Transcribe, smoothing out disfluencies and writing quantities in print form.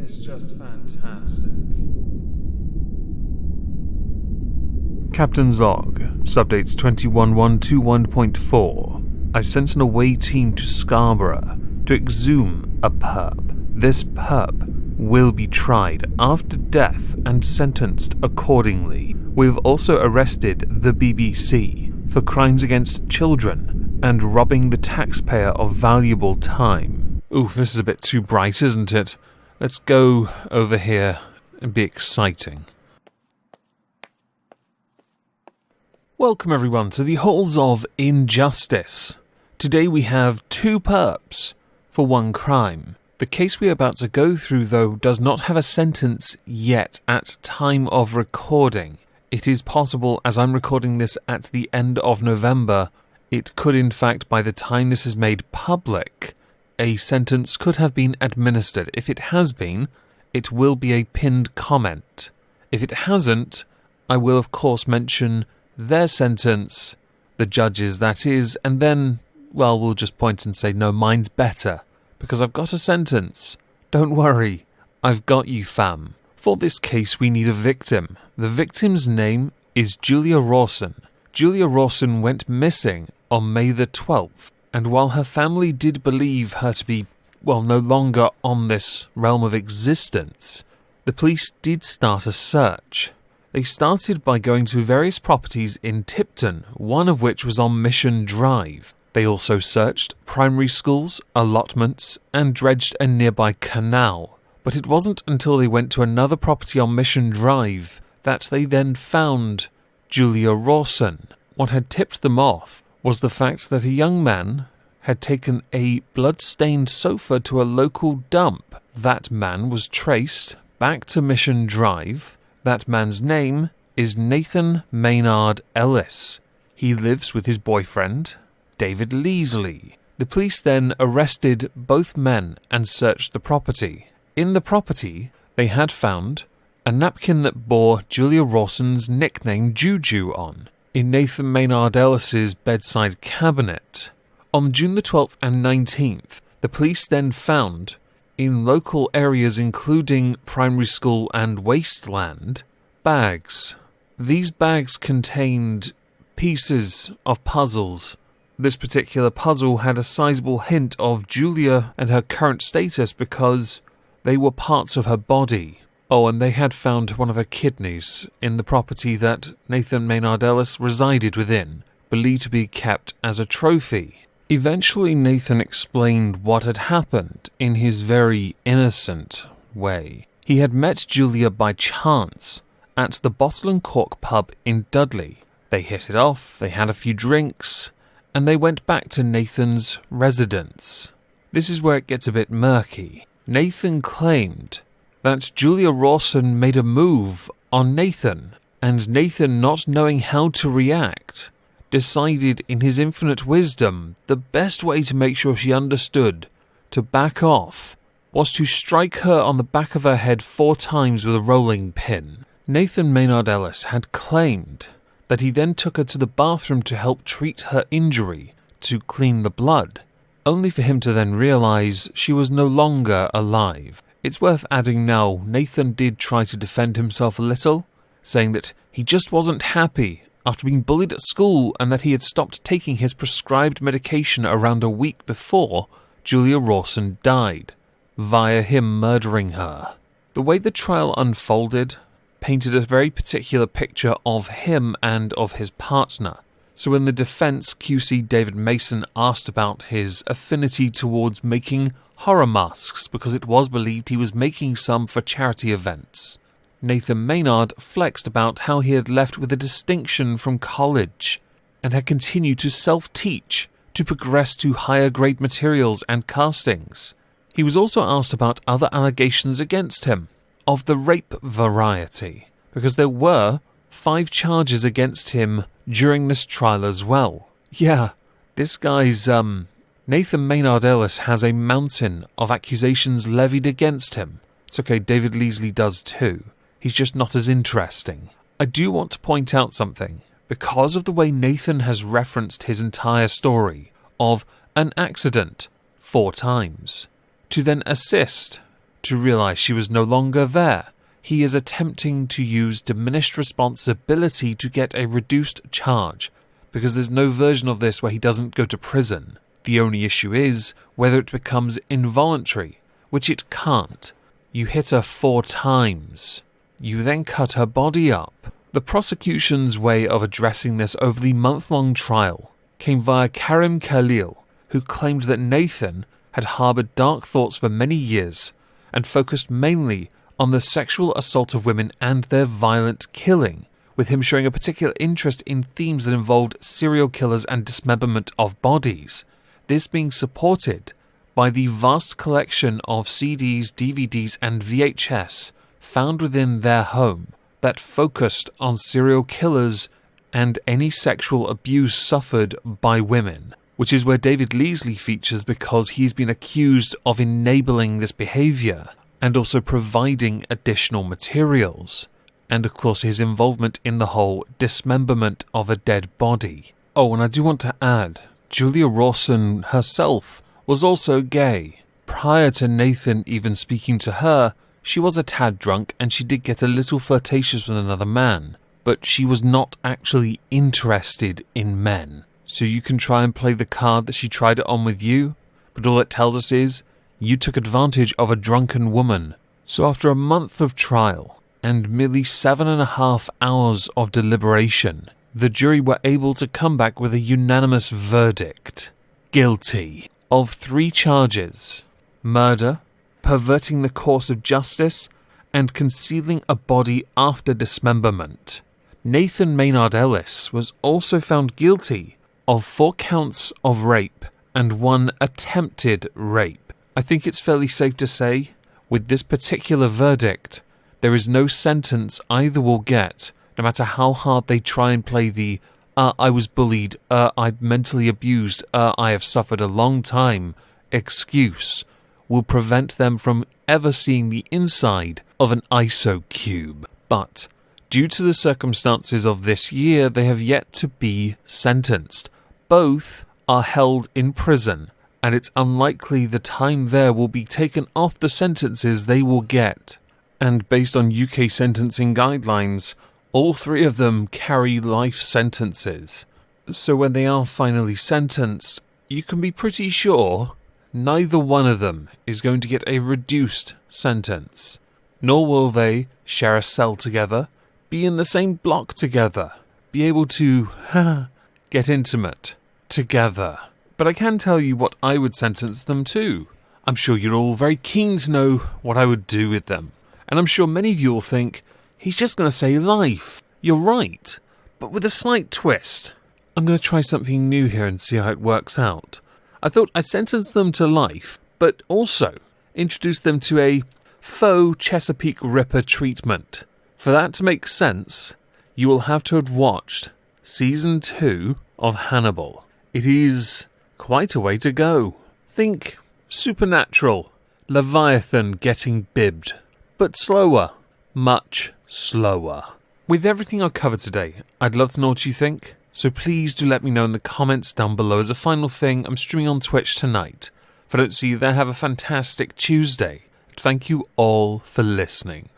is just fantastic. Captain's log, subdates 21-121.4. I've sent an away team to Scarborough to exhume a perp. This perp will be tried after death and sentenced accordingly. We've also arrested the BBC for crimes against children and robbing the taxpayer of valuable time. Oof, this is a bit too bright, isn't it? Let's go over here and be exciting. Welcome everyone to the halls of injustice. Today we have 2 perps for 1 crime. The case we are about to go through, though, does not have a sentence yet at time of recording. It is possible, as I'm recording this at the end of November, it could in fact, by the time this is made public, a sentence could have been administered. If it has been, it will be a pinned comment. If it hasn't, I will of course mention their sentence, the judges that is, and then, well, we'll just point and say, no, mine's better, because I've got a sentence. Don't worry, I've got you, fam. For this case, we need a victim. The victim's name is Julia Rawson. Julia Rawson went missing on May the 12th, and while her family did believe her to be, well, no longer on this realm of existence, the police did start a search. They started by going to various properties in Tipton, one of which was on Mission Drive. They also searched primary schools, allotments, and dredged a nearby canal. But it wasn't until they went to another property on Mission Drive that they then found Julia Rawson. What had tipped them off was the fact that a young man had taken a blood-stained sofa to a local dump. That man was traced back to Mission Drive. That man's name is Nathan Maynard Ellis. He lives with his boyfriend, David Leesley. The police then arrested both men and searched the property. In the property, they had found a napkin that bore Julia Rawson's nickname Juju on, in Nathan Maynard Ellis's bedside cabinet. On June the 12th and 19th, the police then found, in local areas including primary school and wasteland, bags. These bags contained pieces of puzzles. This particular puzzle had a sizable hint of Julia and her current status because they were parts of her body. Oh, and they had found one of her kidneys in the property that Nathan Maynard Ellis resided within, believed to be kept as a trophy. Eventually, Nathan explained what had happened in his very innocent way. He had met Julia by chance at the Bottle and Cork pub in Dudley. They hit it off, they had a few drinks, and they went back to Nathan's residence. This is where it gets a bit murky. Nathan claimed that Julia Rawson made a move on Nathan, and Nathan, not knowing how to react, decided in his infinite wisdom the best way to make sure she understood to back off was to strike her on the back of her head 4 times with a rolling pin. Nathan Maynard Ellis had claimed that he then took her to the bathroom to help treat her injury, to clean the blood, only for him to then realise she was no longer alive. It's worth adding now, Nathan did try to defend himself a little, saying that he just wasn't happy after being bullied at school and that he had stopped taking his prescribed medication around a week before Julia Rawson died, via him murdering her. The way the trial unfolded painted a very particular picture of him and of his partner. So when the defense QC David Mason asked about his affinity towards making horror masks because it was believed he was making some for charity events, Nathan Maynard flexed about how he had left with a distinction from college and had continued to self-teach to progress to higher grade materials and castings. He was also asked about other allegations against him, of the rape variety, because there were 5 charges against him during this trial as well. Yeah, this guy's, Nathan Maynard Ellis has a mountain of accusations levied against him. It's okay, David Leesley does too. He's just not as interesting. I do want to point out something. Because of the way Nathan has referenced his entire story of an accident 4 times, to then assist to realize she was no longer there. He is attempting to use diminished responsibility to get a reduced charge, because there's no version of this where he doesn't go to prison. The only issue is whether it becomes involuntary, which it can't. You hit her 4 times. You then cut her body up. The prosecution's way of addressing this over the month-long trial came via Karim Khalil, who claimed that Nathan had harbored dark thoughts for many years and focused mainly on the sexual assault of women and their violent killing, with him showing a particular interest in themes that involved serial killers and dismemberment of bodies. This being supported by the vast collection of CDs, DVDs and VHS found within their home that focused on serial killers and any sexual abuse suffered by women, which is where David Leesley features because he's been accused of enabling this behaviour and also providing additional materials, and of course his involvement in the whole dismemberment of a dead body. Oh, and I do want to add, Julia Rawson herself was also gay. Prior to Nathan even speaking to her, she was a tad drunk and she did get a little flirtatious with another man, but she was not actually interested in men. So you can try and play the card that she tried it on with you, but all it tells us is you took advantage of a drunken woman. So after a month of trial and merely 7.5 hours of deliberation, the jury were able to come back with a unanimous verdict. Guilty of 3 charges: murder, perverting the course of justice, and concealing a body after dismemberment. Nathan Maynard Ellis was also found guilty of 4 counts of rape and 1 attempted rape. I think it's fairly safe to say, with this particular verdict, there is no sentence either will get, no matter how hard they try and play the I was bullied, I'm mentally abused, I have suffered a long time excuse, will prevent them from ever seeing the inside of an ISO cube. But due to the circumstances of this year, they have yet to be sentenced. Both are held in prison, and it's unlikely the time there will be taken off the sentences they will get. And based on UK sentencing guidelines, all 3 of them carry life sentences. So when they are finally sentenced, you can be pretty sure neither one of them is going to get a reduced sentence. Nor will they share a cell together, be in the same block together, be able to get intimate together. But I can tell you what I would sentence them to. I'm sure you're all very keen to know what I would do with them. And I'm sure many of you will think, he's just going to say life. You're right, but with a slight twist. I'm going to try something new here and see how it works out. I thought I'd sentence them to life, but also introduce them to a faux Chesapeake Ripper treatment. For that to make sense, you will have to have watched Season 2 of Hannibal. It is quite a way to go. Think Supernatural, Leviathan getting bibbed, but slower, much slower. With everything I've covered today, I'd love to know what you think, so please do let me know in the comments down below. As a final thing, I'm streaming on Twitch tonight. If I don't see you there, have a fantastic Tuesday. Thank you all for listening.